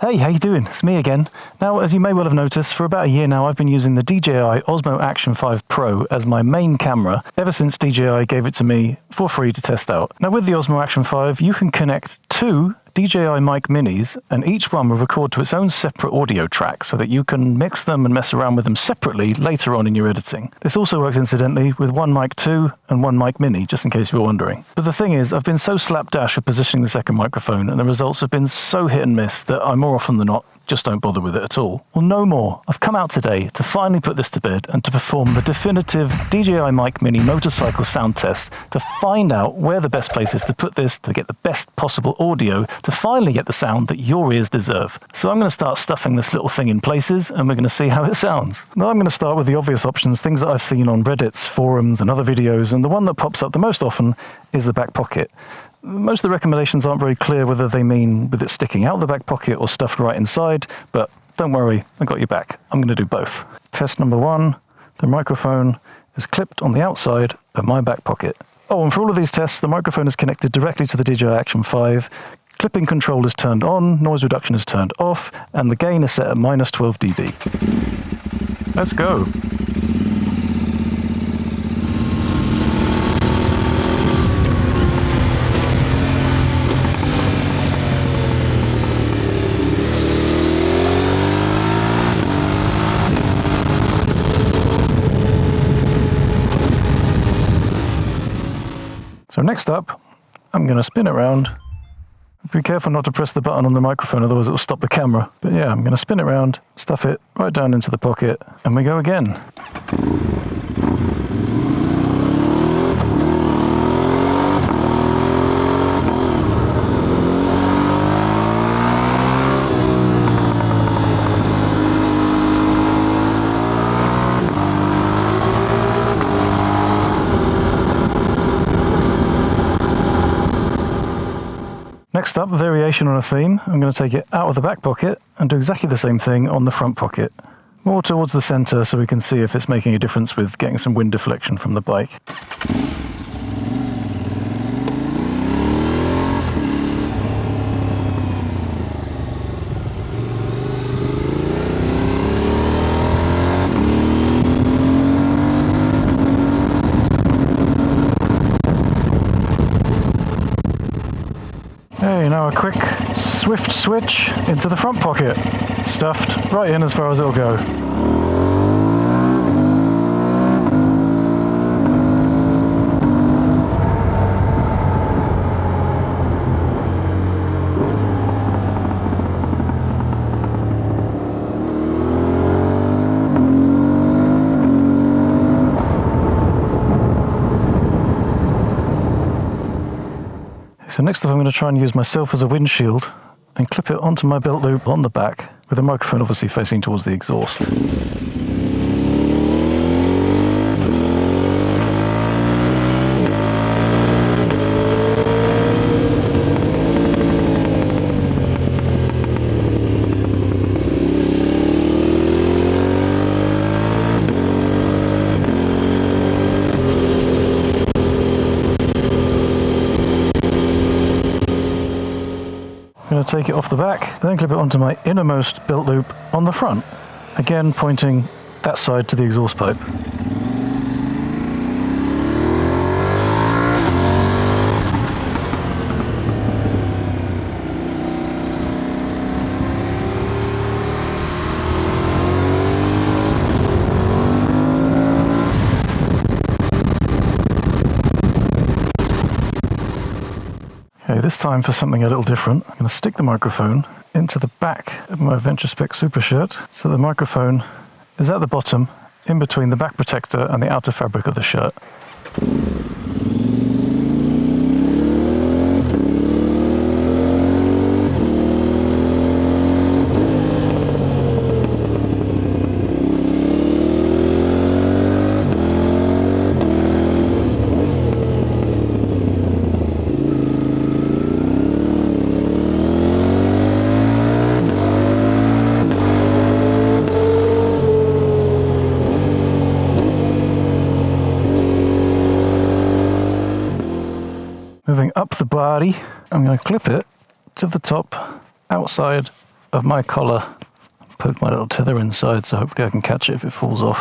Hey, how you doing? It's me again. Now, as you may well have noticed, for about a year now I've been using the DJI Osmo Action 5 Pro as my main camera ever since DJI gave it to me for free to test out. Now, with the Osmo Action 5, you can connect two DJI Mic Minis, and each one will record to its own separate audio track so that you can mix them and mess around with them separately later on in your editing. This also works, incidentally, with one Mic 2 and one Mic Mini, just in case you were wondering. But the thing is, I've been so slapdash at positioning the second microphone, and the results have been so hit and miss that I more often than not just don't bother with it at all. Well, no more. I've come out today to finally put this to bed and to perform the definitive DJI Mic Mini motorcycle sound test to find out where the best place is to put this to get the best possible audio to finally get the sound that your ears deserve. So I'm going to start stuffing this little thing in places and we're going to see how it sounds. Now I'm going to start with the obvious options, things that I've seen on Reddit's forums and other videos, and the one that pops up the most often is the back pocket. Most of the recommendations aren't very clear whether they mean with it sticking out the back pocket or stuffed right inside, but don't worry, I got your back. I'm going to do both. Test number one, the microphone is clipped on the outside of my back pocket. Oh, and for all of these tests, the microphone is connected directly to the DJI Action 5, clipping control is turned on, noise reduction is turned off, and the gain is set at minus 12 dB. Let's go. So next up, I'm going to spin it around. Be careful not to press the button on the microphone, otherwise it will stop the camera. But yeah, I'm going to spin it around, stuff it right down into the pocket, and we go again. Next up, a variation on a theme. I'm going to take it out of the back pocket and do exactly the same thing on the front pocket. More towards the center so we can see if it's making a difference with getting some wind deflection from the bike. Okay, now a quick, swift switch into the front pocket. Stuffed right in as far as it'll go. So next up I'm going to try and use myself as a windshield and clip it onto my belt loop on the back, with the microphone obviously facing towards the exhaust. I'm going to take it off the back, then clip it onto my innermost belt loop on the front, again pointing that side to the exhaust pipe. Okay, this time for something a little different. I'm going to stick the microphone into the back of my VentureSpec Super shirt, so the microphone is at the bottom, in between the back protector and the outer fabric of the shirt. Moving up the body, I'm going to clip it to the top outside of my collar, poke my little tether inside, so hopefully I can catch it if it falls off.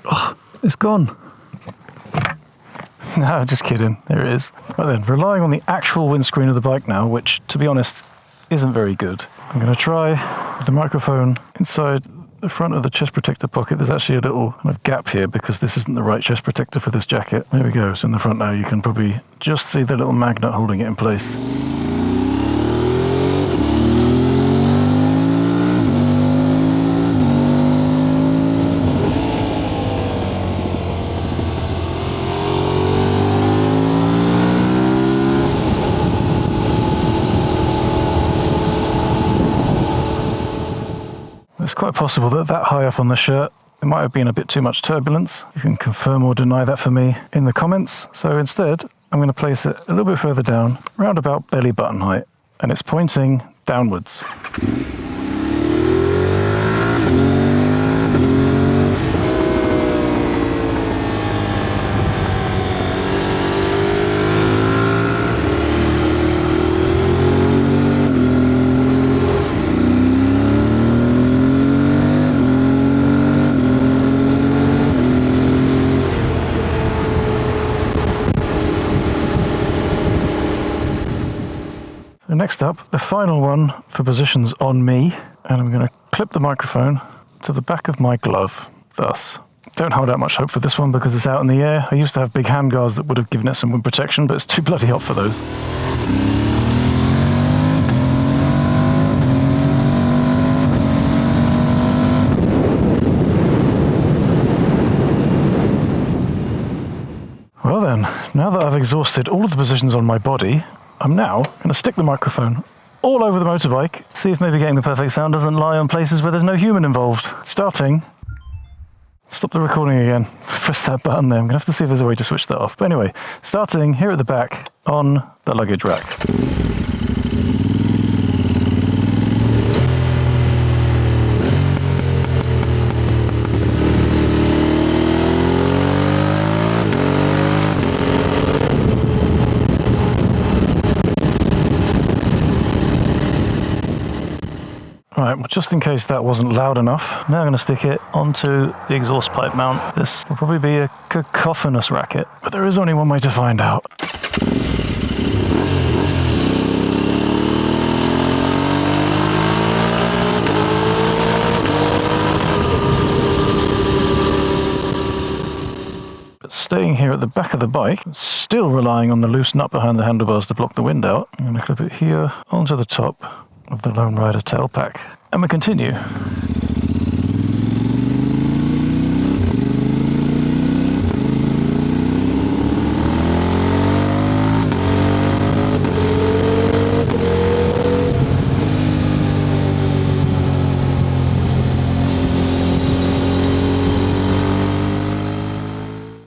Oh, it's gone. No, just kidding. There it is. Right then, relying on the actual windscreen of the bike now, which, to be honest, isn't very good. I'm going to try with the microphone inside the front of the chest protector pocket. There's actually a little kind of gap here because this isn't the right chest protector for this jacket. There we go. It's in the front now. You can probably just see the little magnet holding it in place. It's quite possible that high up on the shirt, there might have been a bit too much turbulence. You can confirm or deny that for me in the comments. So instead, I'm going to place it a little bit further down, around about belly button height, and it's pointing downwards. Next up, the final one for positions on me, and I'm going to clip the microphone to the back of my glove, thus. Don't hold out much hope for this one because it's out in the air. I used to have big handguards that would have given it some wind protection, but it's too bloody hot for those. Well then, now that I've exhausted all of the positions on my body, I'm now going to stick the microphone all over the motorbike, see if maybe getting the perfect sound doesn't lie on places where there's no human involved. Starting, stop the recording again, press that button there, I'm going to have to see if there's a way to switch that off. But anyway, starting here at the back on the luggage rack. Right, well, just in case that wasn't loud enough, now I'm going to stick it onto the exhaust pipe mount. This will probably be a cacophonous racket, but there is only one way to find out. But staying here at the back of the bike, still relying on the loose nut behind the handlebars to block the wind out, I'm going to clip it here onto the top of the Lone Rider tail pack, and we continue.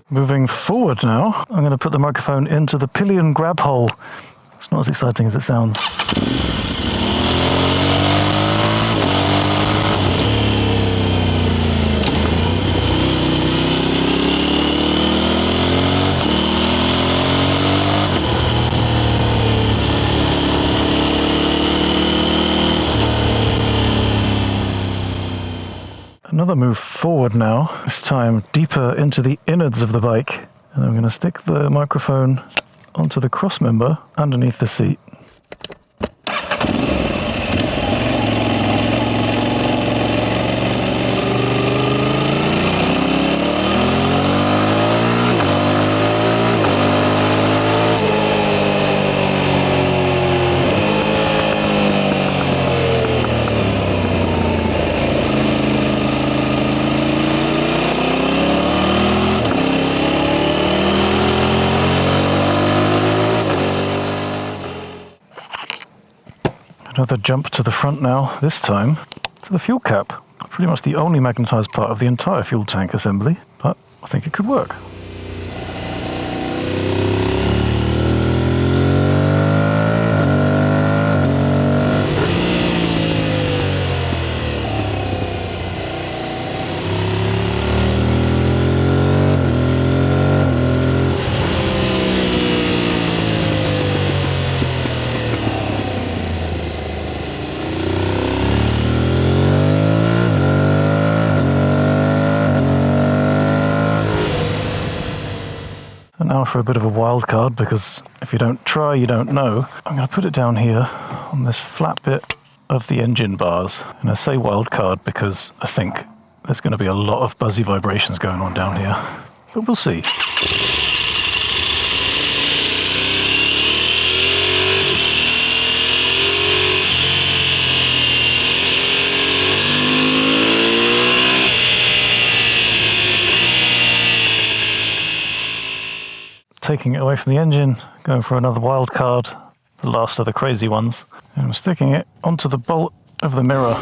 Moving forward now, I'm going to put the microphone into the Pillion grab hole. It's not as exciting as it sounds. Another move forward now, this time deeper into the innards of the bike. And I'm going to stick the microphone onto the cross member underneath the seat. Another jump to the front now, this time to the fuel cap. Pretty much the only magnetised part of the entire fuel tank assembly, but I think it could work. down for a bit of a wild card, because if you don't try, you don't know. I'm going to put it down here on this flat bit of the engine bars. And I say wild card because I think there's going to be a lot of buzzy vibrations going on down here. But we'll see. Taking it away from the engine, going for another wild card, the last of the crazy ones, and I'm sticking it onto the bolt of the mirror.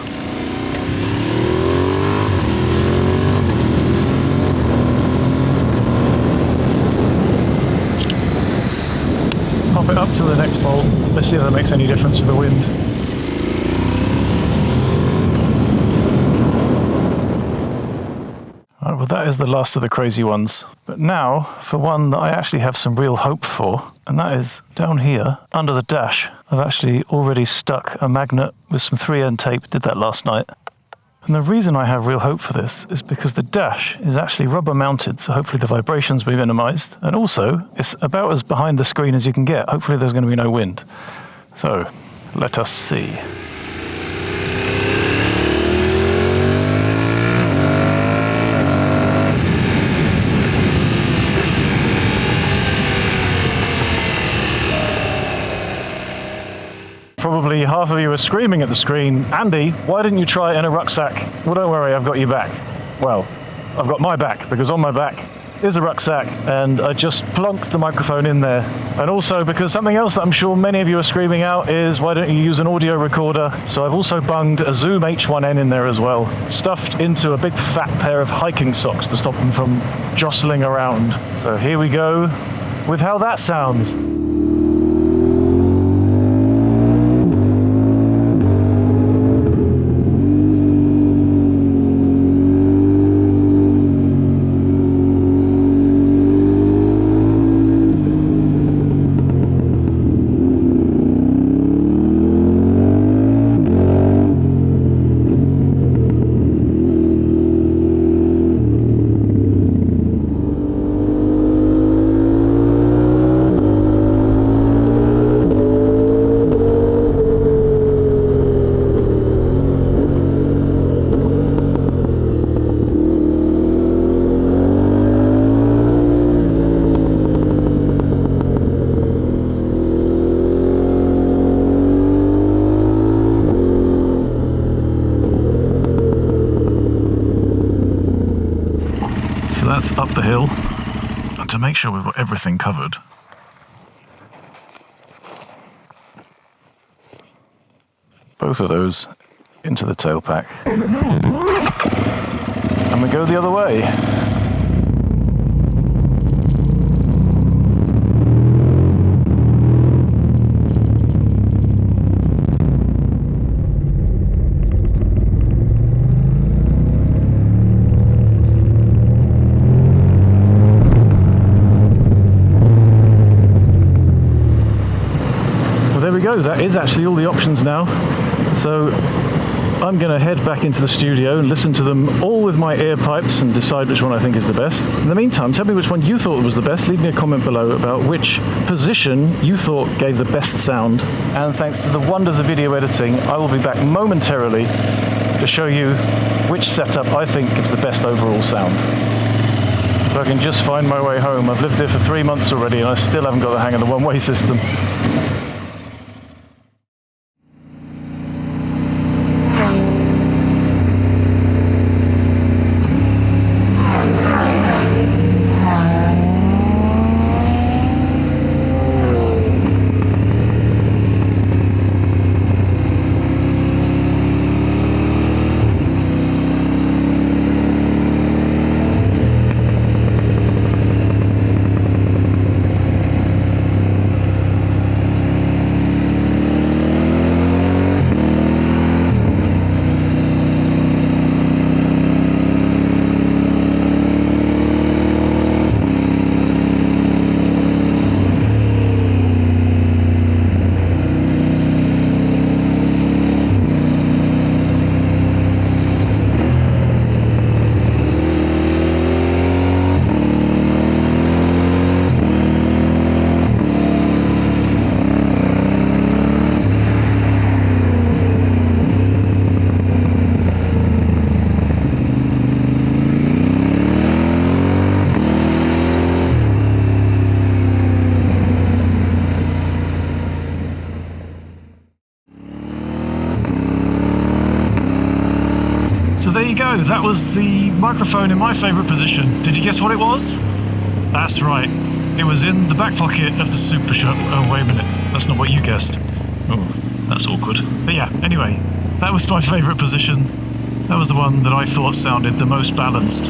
Pop it up to the next bolt. Let's see if that makes any difference to the wind. Alright, well that is the last of the crazy ones. But now, for one that I actually have some real hope for, and that is down here, under the dash. I've actually already stuck a magnet with some 3N tape, did that last night. And the reason I have real hope for this is because the dash is actually rubber mounted, so hopefully the vibrations will be minimized. And also, it's about as behind the screen as you can get. Hopefully there's going to be no wind. So, let us see. Probably half of you are screaming at the screen, Andy, why didn't you try it in a rucksack? Well, don't worry, I've got your back. Well, I've got my back, because on my back is a rucksack, and I just plonked the microphone in there. And also because something else that I'm sure many of you are screaming out is, why don't you use an audio recorder? So I've also bunged a Zoom H1N in there as well, stuffed into a big fat pair of hiking socks to stop them from jostling around. So here we go with how that sounds. So that's up the hill, and to make sure we've got everything covered, both of those into the tail pack, and we go the other way. There we go, that is actually all the options now. So I'm going to head back into the studio and listen to them all with my ear pipes and decide which one I think is the best. In the meantime, tell me which one you thought was the best. Leave me a comment below about which position you thought gave the best sound. And thanks to the wonders of video editing, I will be back momentarily to show you which setup I think gives the best overall sound. If I can just find my way home. I've lived here for 3 months already and I still haven't got the hang of the one-way system. So there you go, that was the microphone in my favourite position. Did you guess what it was? That's right, it was in the back pocket of the Super Shirt. Oh, wait a minute, that's not what you guessed. Oh, that's awkward. But yeah, anyway, that was my favourite position. That was the one that I thought sounded the most balanced.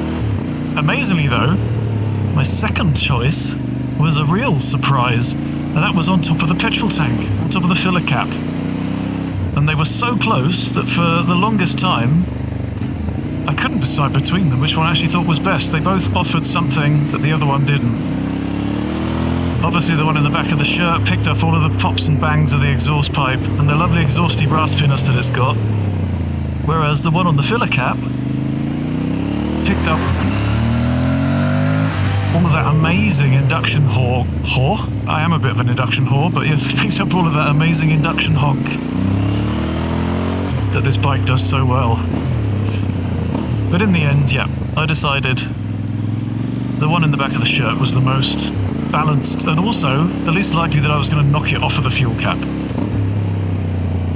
Amazingly though, my second choice was a real surprise, and that was on top of the petrol tank, on top of the filler cap. And they were so close that for the longest time, I couldn't decide between them which one I actually thought was best. They both offered something that the other one didn't. Obviously the one in the back of the shirt picked up all of the pops and bangs of the exhaust pipe and the lovely exhausty raspiness that it's got, whereas the one on the filler cap picked up all of that amazing induction whore? I am a bit of an induction whore, but it picks up all of that amazing induction honk that this bike does so well. But in the end, yeah, I decided the one in the back of the shirt was the most balanced and also the least likely that I was going to knock it off of the fuel cap.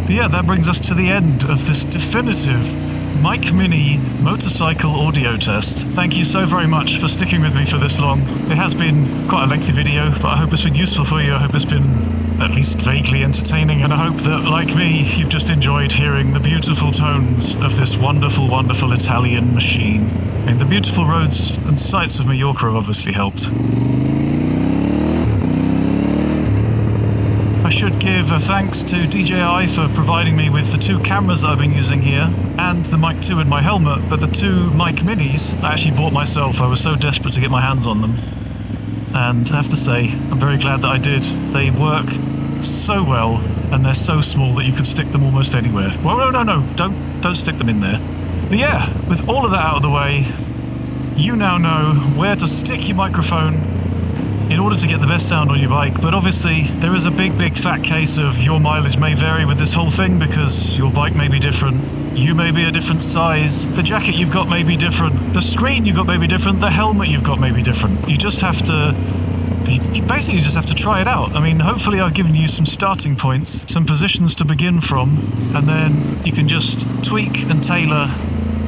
But yeah, that brings us to the end of this definitive Mic Mini motorcycle audio test. Thank you so very much for sticking with me for this long. It has been quite a lengthy video, but I hope it's been useful for you. I hope it's been at least vaguely entertaining, and I hope that, like me, you've just enjoyed hearing the beautiful tones of this wonderful, wonderful Italian machine. And the beautiful roads and sights of Mallorca have obviously helped. I should give a thanks to DJI for providing me with the two cameras that I've been using here, and the Mic 2 in my helmet, but the two Mic Minis I actually bought myself. I was so desperate to get my hands on them. And I have to say, I'm very glad that I did. They work so well, and they're so small that you can stick them almost anywhere. Well, no, don't stick them in there. But yeah, with all of that out of the way, you now know where to stick your microphone in order to get the best sound on your bike. But obviously, there is a big fat case of your mileage may vary with this whole thing because your bike may be different. You may be a different size, the jacket you've got may be different, the screen you've got may be different, the helmet you've got may be different. You basically just have to try it out. I mean, hopefully I've given you some starting points, some positions to begin from, and then you can just tweak and tailor,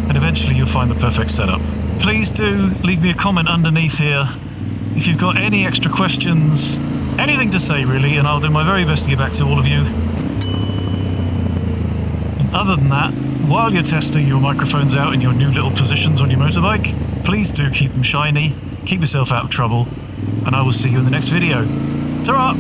and eventually you'll find the perfect setup. Please do leave me a comment underneath here if you've got any extra questions, anything to say really, and I'll do my very best to get back to all of you. Other than that, while you're testing your microphones out in your new little positions on your motorbike, please do keep them shiny, keep yourself out of trouble, and I will see you in the next video. Ta-ra!